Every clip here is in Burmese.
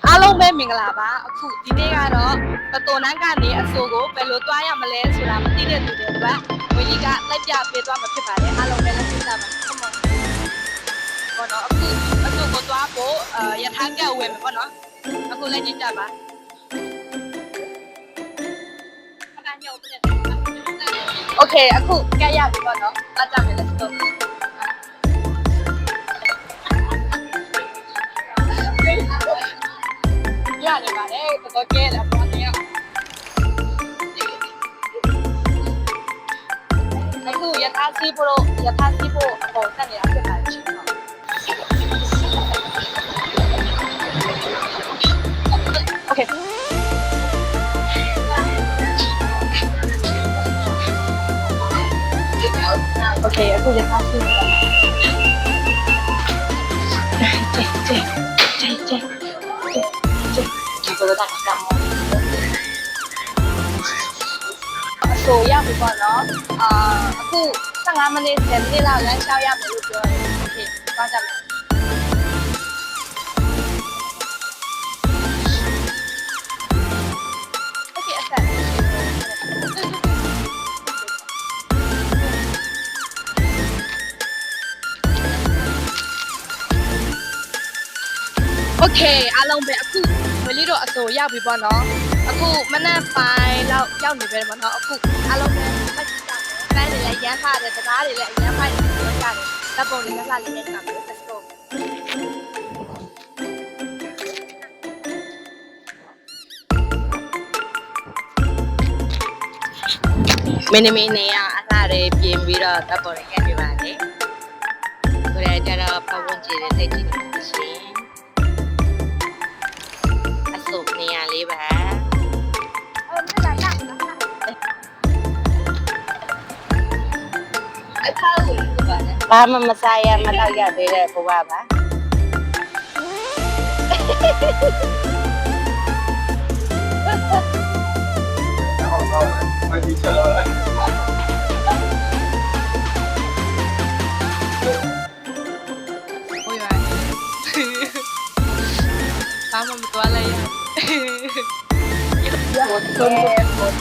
အားလုံးပဲမင်္ဂလာပါအခုဒီနေ့ကတော့တော်နန်းကနေအဆိုကိုဘယ်လိုတွားရမလဲဆိုတာမသိတဲ့သူတွေအတွက်ဝင်းကြီးကလိုက်ပြပေးသွားမှာဖြစ်ပါတယ်အားလုံးပဲလက်ရှိစားပါဟုတ်ပါဘောနော်အခုအဆိုကိုတွားဖို့ရထားကဝင်မယ်ပေါ့နော်အခုလက်ကြည့်ကြပါโอเคအခုကဲရပြီပေါ့နော်အားကြမယ် let's goရတယ်ပါလေတော်ကဲလာပါနေရအခုယထာစီဖို့အပေါ်တက်နေတာဖြစ်ပါတယ်ရှင်โอเคโอเคအခုယထာစီKita tak mau. So ya, bukan no. Aku setengah menit jadi lah, dan saya baru jual. Okay, macam. Okay, asal. Okay, alam be aku. ဝလီတော့အစိုးရပြီပေါ့နော်အခုမနက်ပိုင်းလောက်ရောက်နေပဲပေါ့နော်အခုအားလုံးပဲမှတ်ကြည့်ကြမယ်ပန်းတွေလည်းရမ်းထားတယ်တကားတွေလည်းအရမ်းဖိုက်နေပြောကြတယ်တပ်ပုံတွေလည်းလှလေးနဲ့ကပ်ပြီး let's go မင်းနေရအလှတွေပြင်ပြီးတော့တပ်ပုံတွေကပ်ပြပါတယ်ကိုယ်ရကြတော့ပတ်ဝန်းကျင်တွေသိကြည့်နေရှင်နေရလေးပါဘာမှမစားရမတော့ရသေးတဲ့ဘဝပါဘာမှမသွားလိုက်ရ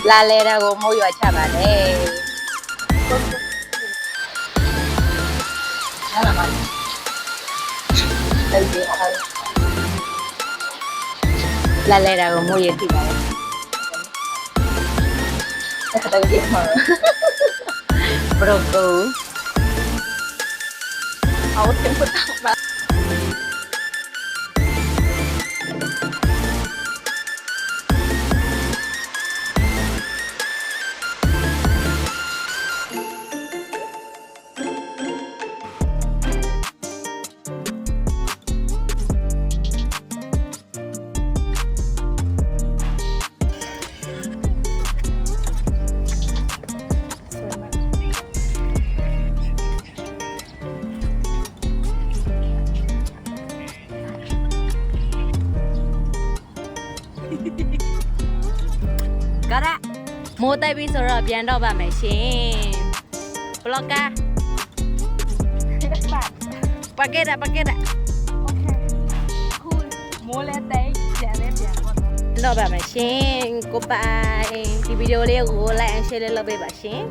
လာလေတာကိုမိုးရွာချပါလေလာလေတာကိုမိုးရွာထိပါလေအဲ့ဒါကြီးမှာဘရိုကိုအော်တင်ပတ်ပါကရမိုးတိုက်ပြီးဆိုတော့ပြန်တော့ပါမယ်ရှင်ဘလော့ကာပါကက်တာโอเคခုမိုးလဲတိုက်ပြန်တော့ပါမယ်ရှင်ကိုပိုင်ဒီဗီဒီယိုလေးကို like and share လုပ်ပေးပါရှင်